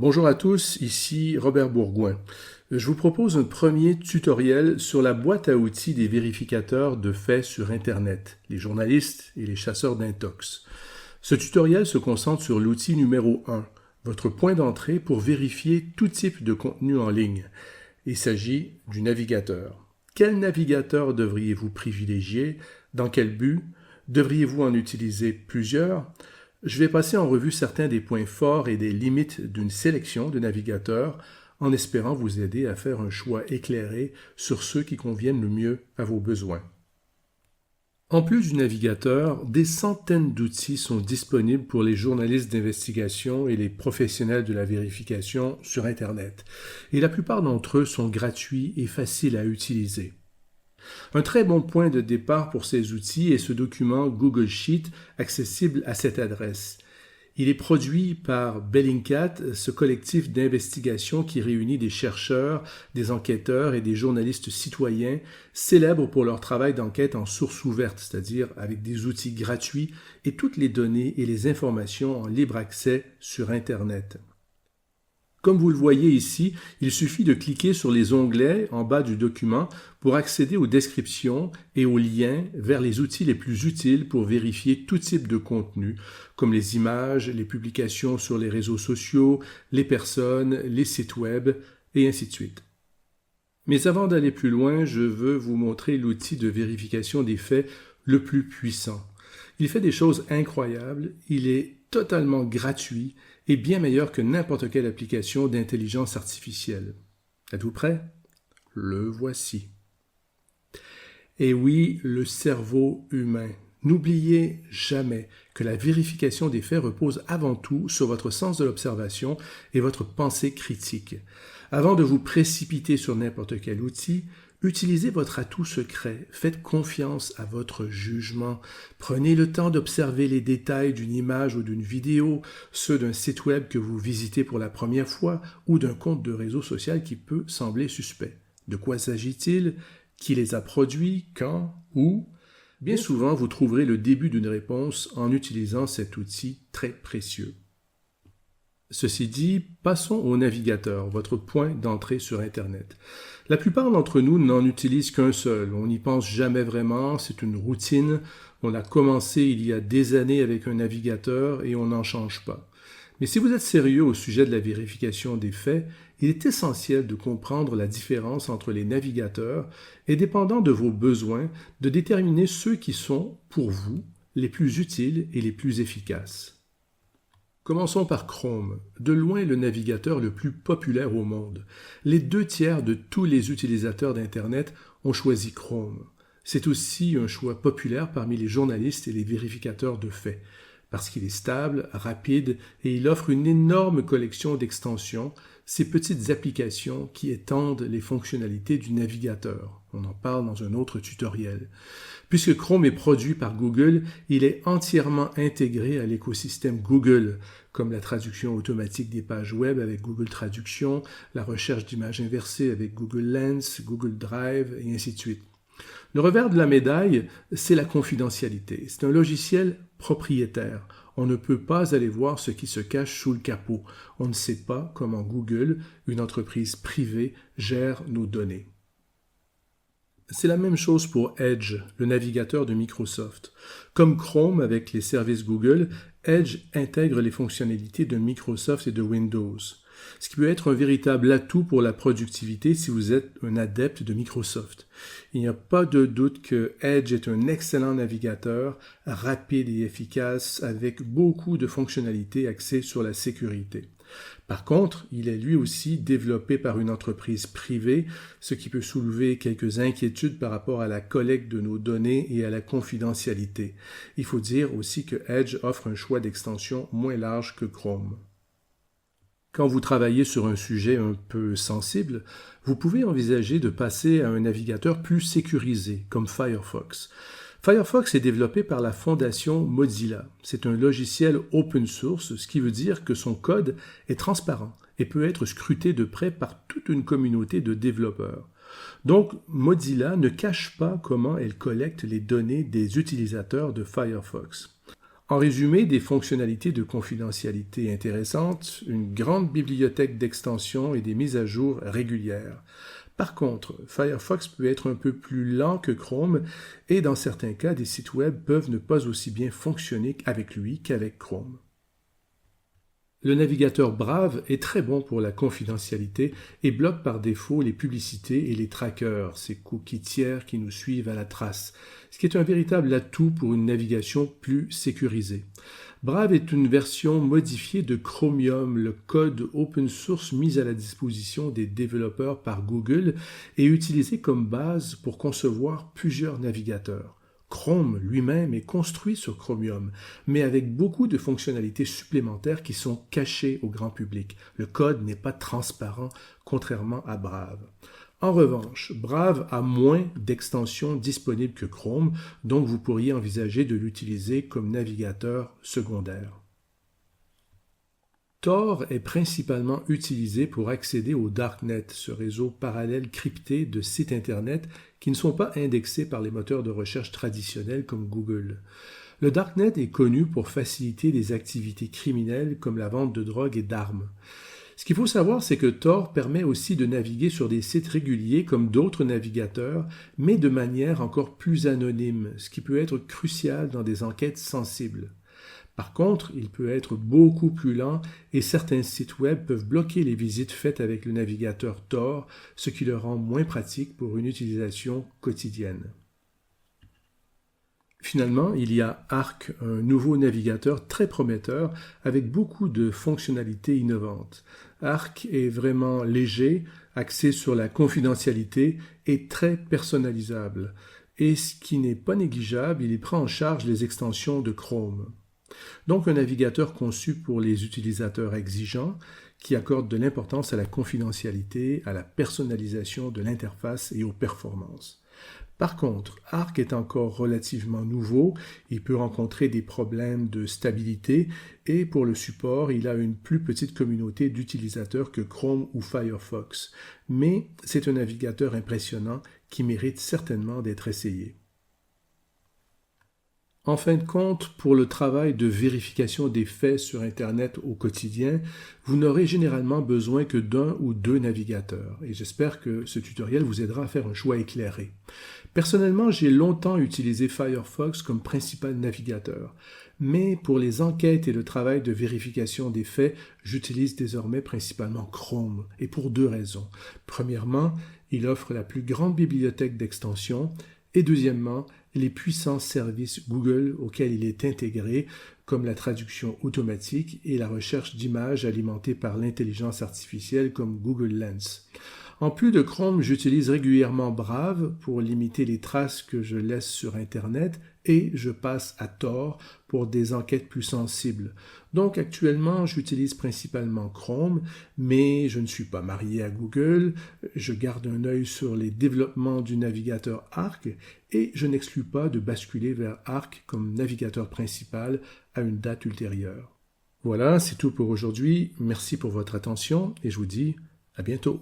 Bonjour à tous, ici Robert Bourgouin. Je vous propose un premier tutoriel sur la boîte à outils des vérificateurs de faits sur Internet, les journalistes et les chasseurs d'intox. Ce tutoriel se concentre sur l'outil numéro 1, votre point d'entrée pour vérifier tout type de contenu en ligne. Il s'agit du navigateur. Quel navigateur devriez-vous privilégier? Dans quel but? Devriez-vous en utiliser plusieurs? Je vais passer en revue certains des points forts et des limites d'une sélection de navigateurs en espérant vous aider à faire un choix éclairé sur ceux qui conviennent le mieux à vos besoins. En plus du navigateur, des centaines d'outils sont disponibles pour les journalistes d'investigation et les professionnels de la vérification sur Internet, et la plupart d'entre eux sont gratuits et faciles à utiliser. Un très bon point de départ pour ces outils est ce document Google Sheet accessible à cette adresse. Il est produit par Bellingcat, ce collectif d'investigation qui réunit des chercheurs, des enquêteurs et des journalistes citoyens célèbres pour leur travail d'enquête en source ouverte, c'est-à-dire avec des outils gratuits et toutes les données et les informations en libre accès sur Internet. Comme vous le voyez ici, il suffit de cliquer sur les onglets en bas du document pour accéder aux descriptions et aux liens vers les outils les plus utiles pour vérifier tout type de contenu, comme les images, les publications sur les réseaux sociaux, les personnes, les sites web, et ainsi de suite. Mais avant d'aller plus loin, je veux vous montrer l'outil de vérification des faits le plus puissant. Il fait des choses incroyables, il est totalement gratuit et bien meilleur que n'importe quelle application d'intelligence artificielle. Êtes-vous prêts? Le voici. Et oui, le cerveau humain. N'oubliez jamais que la vérification des faits repose avant tout sur votre sens de l'observation et votre pensée critique. Avant de vous précipiter sur n'importe quel outil, utilisez votre atout secret, faites confiance à votre jugement, prenez le temps d'observer les détails d'une image ou d'une vidéo, ceux d'un site web que vous visitez pour la première fois ou d'un compte de réseau social qui peut sembler suspect. De quoi s'agit-il? Qui les a produits? Quand? Où? Bien souvent, vous trouverez le début d'une réponse en utilisant cet outil très précieux. Ceci dit, passons au navigateur, votre point d'entrée sur Internet. La plupart d'entre nous n'en utilisent qu'un seul, on n'y pense jamais vraiment, c'est une routine, on a commencé il y a des années avec un navigateur et on n'en change pas. Mais si vous êtes sérieux au sujet de la vérification des faits, il est essentiel de comprendre la différence entre les navigateurs et, dépendant de vos besoins, de déterminer ceux qui sont, pour vous, les plus utiles et les plus efficaces. Commençons par Chrome, de loin le navigateur le plus populaire au monde. Les 2/3 de tous les utilisateurs d'Internet ont choisi Chrome. C'est aussi un choix populaire parmi les journalistes et les vérificateurs de faits, parce qu'il est stable, rapide et il offre une énorme collection d'extensions, ces petites applications qui étendent les fonctionnalités du navigateur. On en parle dans un autre tutoriel. Puisque Chrome est produit par Google, il est entièrement intégré à l'écosystème Google, comme la traduction automatique des pages web avec Google Traduction, la recherche d'images inversées avec Google Lens, Google Drive, et ainsi de suite. Le revers de la médaille, c'est la confidentialité. C'est un logiciel propriétaire. On ne peut pas aller voir ce qui se cache sous le capot. On ne sait pas comment Google, une entreprise privée, gère nos données. C'est la même chose pour Edge, le navigateur de Microsoft. Comme Chrome avec les services Google, Edge intègre les fonctionnalités de Microsoft et de Windows, ce qui peut être un véritable atout pour la productivité si vous êtes un adepte de Microsoft. Il n'y a pas de doute que Edge est un excellent navigateur, rapide et efficace, avec beaucoup de fonctionnalités axées sur la sécurité. Par contre, il est lui aussi développé par une entreprise privée, ce qui peut soulever quelques inquiétudes par rapport à la collecte de nos données et à la confidentialité. Il faut dire aussi que Edge offre un choix d'extension moins large que Chrome. Quand vous travaillez sur un sujet un peu sensible, vous pouvez envisager de passer à un navigateur plus sécurisé, comme Firefox. Firefox est développé par la fondation Mozilla. C'est un logiciel open source, ce qui veut dire que son code est transparent et peut être scruté de près par toute une communauté de développeurs. Donc, Mozilla ne cache pas comment elle collecte les données des utilisateurs de Firefox. En résumé, des fonctionnalités de confidentialité intéressantes, une grande bibliothèque d'extensions et des mises à jour régulières. Par contre, Firefox peut être un peu plus lent que Chrome et dans certains cas, des sites web peuvent ne pas aussi bien fonctionner avec lui qu'avec Chrome. Le navigateur Brave est très bon pour la confidentialité et bloque par défaut les publicités et les trackers, ces cookies tiers qui nous suivent à la trace, ce qui est un véritable atout pour une navigation plus sécurisée. Brave est une version modifiée de Chromium, le code open source mis à la disposition des développeurs par Google et utilisé comme base pour concevoir plusieurs navigateurs. Chrome lui-même est construit sur Chromium, mais avec beaucoup de fonctionnalités supplémentaires qui sont cachées au grand public. Le code n'est pas transparent, contrairement à Brave. En revanche, Brave a moins d'extensions disponibles que Chrome, donc vous pourriez envisager de l'utiliser comme navigateur secondaire. Tor est principalement utilisé pour accéder au Darknet, ce réseau parallèle crypté de sites Internet qui ne sont pas indexés par les moteurs de recherche traditionnels comme Google. Le Darknet est connu pour faciliter des activités criminelles comme la vente de drogue et d'armes. Ce qu'il faut savoir, c'est que Tor permet aussi de naviguer sur des sites réguliers comme d'autres navigateurs, mais de manière encore plus anonyme, ce qui peut être crucial dans des enquêtes sensibles. Par contre, il peut être beaucoup plus lent et certains sites web peuvent bloquer les visites faites avec le navigateur Tor, ce qui le rend moins pratique pour une utilisation quotidienne. Finalement, il y a Arc, un nouveau navigateur très prometteur avec beaucoup de fonctionnalités innovantes. Arc est vraiment léger, axé sur la confidentialité et très personnalisable. Et ce qui n'est pas négligeable, il prend en charge les extensions de Chrome. Donc un navigateur conçu pour les utilisateurs exigeants qui accordent de l'importance à la confidentialité, à la personnalisation de l'interface et aux performances. Par contre, Arc est encore relativement nouveau, il peut rencontrer des problèmes de stabilité et pour le support, il a une plus petite communauté d'utilisateurs que Chrome ou Firefox. Mais c'est un navigateur impressionnant qui mérite certainement d'être essayé. En fin de compte, pour le travail de vérification des faits sur Internet au quotidien, vous n'aurez généralement besoin que d'un ou deux navigateurs et j'espère que ce tutoriel vous aidera à faire un choix éclairé. Personnellement, j'ai longtemps utilisé Firefox comme principal navigateur, mais pour les enquêtes et le travail de vérification des faits, j'utilise désormais principalement Chrome et pour deux raisons. Premièrement, il offre la plus grande bibliothèque d'extensions et deuxièmement, les puissants services Google auxquels il est intégré, comme la traduction automatique et la recherche d'images alimentées par l'intelligence artificielle comme Google Lens. En plus de Chrome, j'utilise régulièrement Brave pour limiter les traces que je laisse sur Internet et je passe à Tor pour des enquêtes plus sensibles. Donc actuellement, j'utilise principalement Chrome, mais je ne suis pas marié à Google, je garde un œil sur les développements du navigateur Arc et je n'exclus pas de basculer vers Arc comme navigateur principal à une date ultérieure. Voilà, c'est tout pour aujourd'hui. Merci pour votre attention et je vous dis à bientôt.